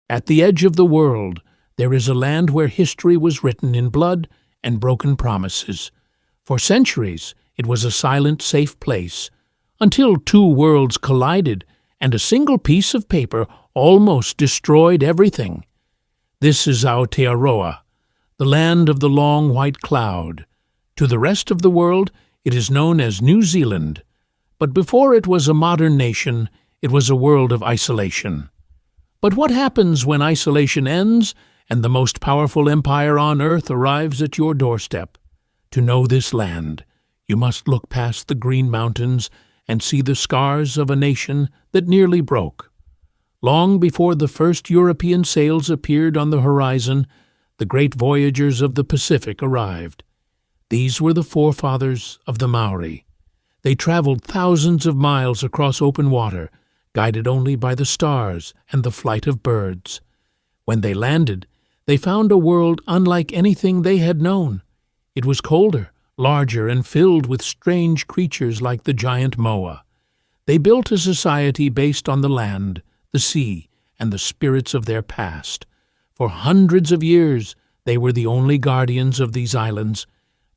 At the edge of the world, there is a land where history was written in blood and broken promises. For centuries, it was a silent, safe place, until two worlds collided and a single piece of paper almost destroyed everything. This is Aotearoa, the land of the long white cloud. To the rest of the world, it is known as New Zealand. But before it was a modern nation, it was a world of isolation. But what happens when isolation ends and the most powerful empire on earth arrives at your doorstep? To know this land, you must look past the green mountains and see the scars of a nation that nearly broke. Long before the first European sails appeared on the horizon, the great voyagers of the Pacific arrived. These were the forefathers of the Maori. They traveled thousands of miles across open water, guided only by the stars and the flight of birds. When they landed, they found a world unlike anything they had known. It was colder, larger, and filled with strange creatures like the giant moa. They built a society based on the land, the sea, and the spirits of their past. For hundreds of years, they were the only guardians of these islands.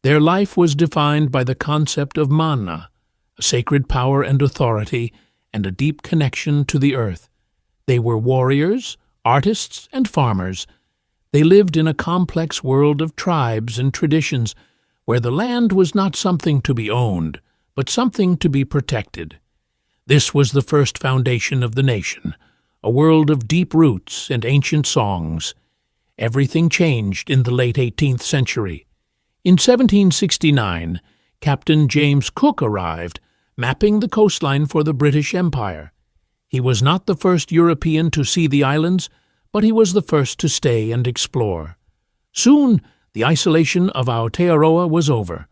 Their life was defined by the concept of mana, a sacred power and authority, and a deep connection to the earth. They were warriors, artists, and farmers. They lived in a complex world of tribes and traditions, where the land was not something to be owned, but something to be protected. This was the first foundation of the nation, a world of deep roots and ancient songs. Everything changed in the late 18th century. In 1769, Captain James Cook arrived, mapping the coastline for the British Empire. He was not the first European to see the islands, but he was the first to stay and explore. Soon, the isolation of Aotearoa was over.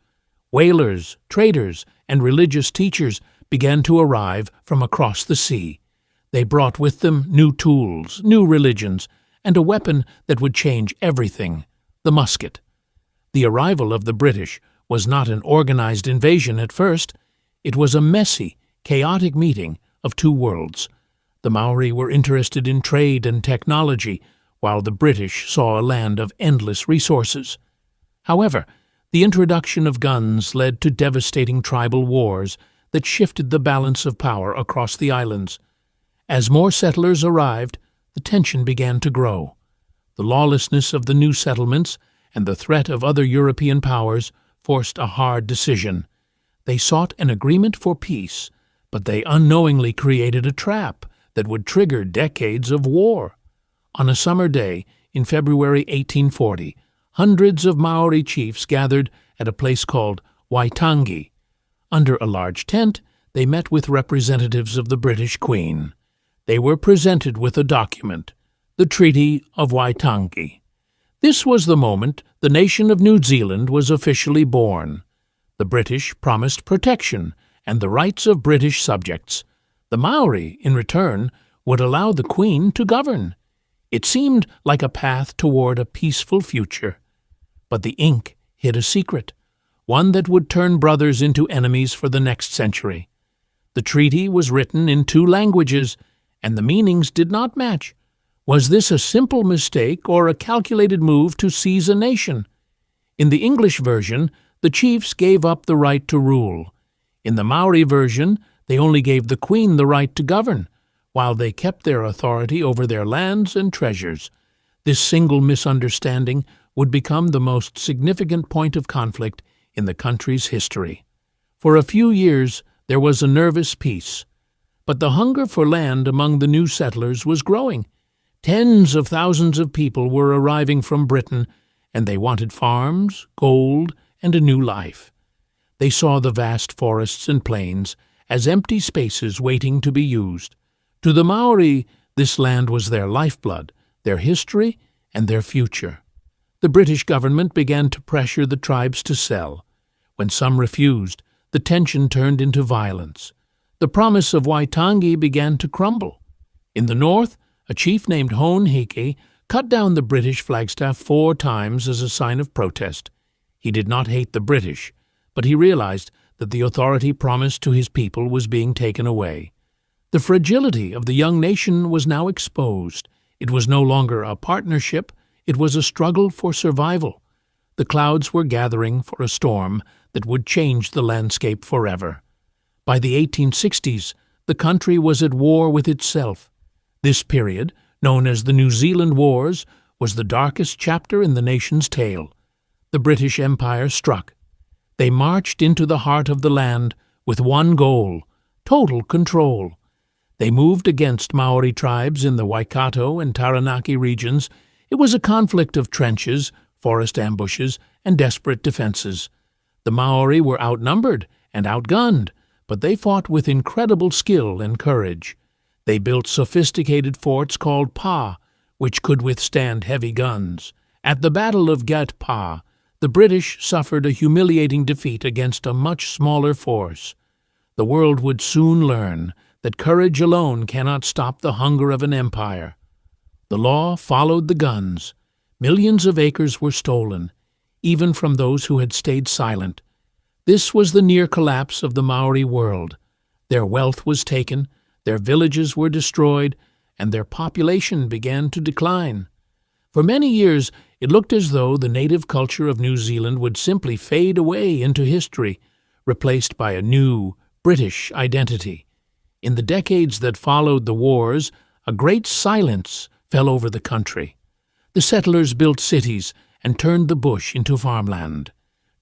Whalers, traders, and religious teachers began to arrive from across the sea. They brought with them new tools, new religions, and a weapon that would change everything, the musket. The arrival of the British was not an organized invasion at first. It was a messy, chaotic meeting of two worlds. The Maori were interested in trade and technology, while the British saw a land of endless resources. However, the introduction of guns led to devastating tribal wars that shifted the balance of power across the islands. As more settlers arrived, the tension began to grow. The lawlessness of the new settlements and the threat of other European powers forced a hard decision. They sought an agreement for peace, but they unknowingly created a trap that would trigger decades of war. On a summer day in February 1840, hundreds of Maori chiefs gathered at a place called Waitangi. Under a large tent, they met with representatives of the British Queen. They were presented with a document, the Treaty of Waitangi. This was the moment the nation of New Zealand was officially born. The British promised protection and the rights of British subjects. The Maori, in return, would allow the Queen to govern. It seemed like a path toward a peaceful future. But the ink hid a secret, one that would turn brothers into enemies for the next century. The treaty was written in two languages, and the meanings did not match. Was this a simple mistake or a calculated move to seize a nation? In the English version, the chiefs gave up the right to rule. In the Maori version, they only gave the Queen the right to govern, while they kept their authority over their lands and treasures. This single misunderstanding would become the most significant point of conflict in the country's history. For a few years, there was a nervous peace. But the hunger for land among the new settlers was growing. Tens of thousands of people were arriving from Britain, and they wanted farms, gold, and a new life. They saw the vast forests and plains as empty spaces waiting to be used. To the Maori, this land was their lifeblood, their history, and their future. The British government began to pressure the tribes to sell. When some refused, the tension turned into violence. The promise of Waitangi began to crumble. In the north, a chief named Hone Heke cut down the British flagstaff 4 times as a sign of protest. He did not hate the British, but he realized that the authority promised to his people was being taken away. The fragility of the young nation was now exposed. It was no longer a partnership, it was a struggle for survival. The clouds were gathering for a storm that would change the landscape forever. By the 1860s, the country was at war with itself. This period, known as the New Zealand Wars, was the darkest chapter in the nation's tale. The British Empire struck. They marched into the heart of the land with one goal: total control. They moved against Maori tribes in the Waikato and Taranaki regions. It was a conflict of trenches, forest ambushes, and desperate defenses. The Maori were outnumbered and outgunned, but they fought with incredible skill and courage. They built sophisticated forts called pa, which could withstand heavy guns. At the Battle of Gat Pa, the British suffered a humiliating defeat against a much smaller force. The world would soon learn that courage alone cannot stop the hunger of an empire. The law followed the guns. Millions of acres were stolen, even from those who had stayed silent. This was the near collapse of the Maori world. Their wealth was taken, their villages were destroyed, and their population began to decline. For many years, it looked as though the native culture of New Zealand would simply fade away into history, replaced by a new, British identity. In the decades that followed the wars, a great silence fell over the country. The settlers built cities and turned the bush into farmland.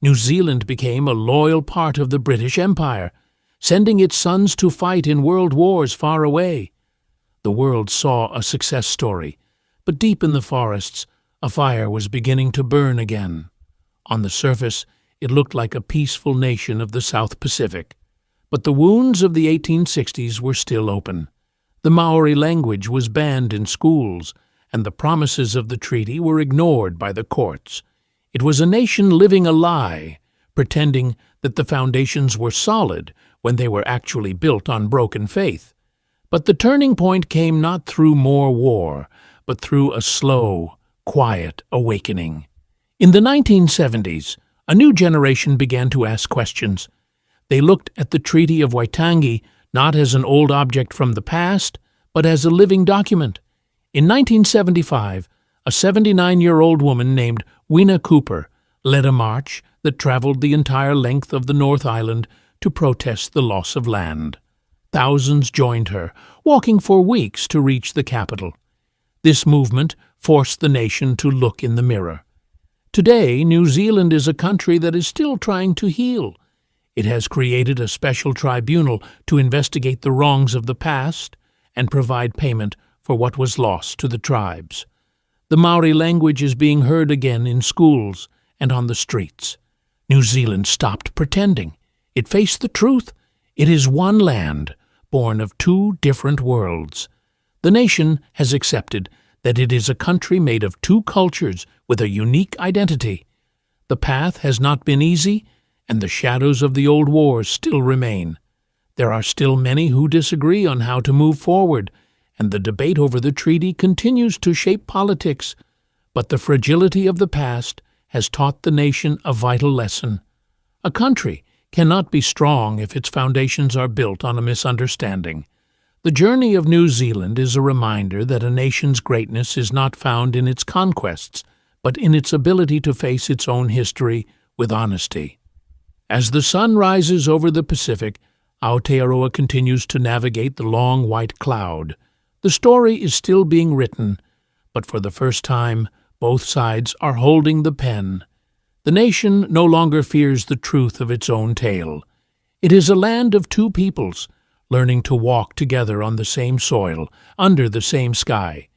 New Zealand became a loyal part of the British Empire, sending its sons to fight in world wars far away. The world saw a success story, but deep in the forests, a fire was beginning to burn again. On the surface, it looked like a peaceful nation of the South Pacific. But the wounds of the 1860s were still open. The Maori language was banned in schools, and the promises of the treaty were ignored by the courts. It was a nation living a lie, pretending that the foundations were solid when they were actually built on broken faith. But the turning point came not through more war, but through a slow, quiet awakening. In the 1970s, a new generation began to ask questions. They looked at the Treaty of Waitangi not as an old object from the past, but as a living document. In 1975, a 79-year-old woman named Wina Cooper led a march that traveled the entire length of the North Island to protest the loss of land. Thousands joined her, walking for weeks to reach the capital. This movement forced the nation to look in the mirror. Today, New Zealand is a country that is still trying to heal. It has created a special tribunal to investigate the wrongs of the past and provide payment for what was lost to the tribes. The Maori language is being heard again in schools and on the streets. New Zealand stopped pretending. It faced the truth. It is one land, born of two different worlds. The nation has accepted that it is a country made of two cultures with a unique identity. The path has not been easy, and the shadows of the old wars still remain. There are still many who disagree on how to move forward, and the debate over the treaty continues to shape politics. But the fragility of the past has taught the nation a vital lesson. A country cannot be strong if its foundations are built on a misunderstanding. The journey of New Zealand is a reminder that a nation's greatness is not found in its conquests, but in its ability to face its own history with honesty. As the sun rises over the Pacific, Aotearoa continues to navigate the long white cloud. The story is still being written, but for the first time, both sides are holding the pen. The nation no longer fears the truth of its own tale. It is a land of two peoples, learning to walk together on the same soil, under the same sky.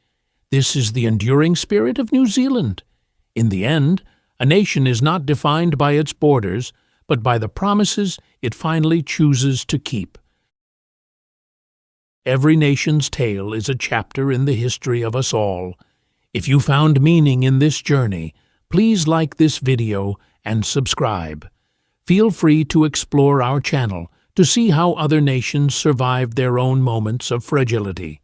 This is the enduring spirit of New Zealand. In the end, a nation is not defined by its borders, but by the promises it finally chooses to keep. Every nation's tale is a chapter in the history of us all. If you found meaning in this journey, please like this video and subscribe. Feel free to explore our channel to see how other nations survived their own moments of fragility.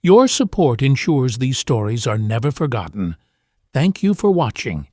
Your support ensures these stories are never forgotten. Thank you for watching.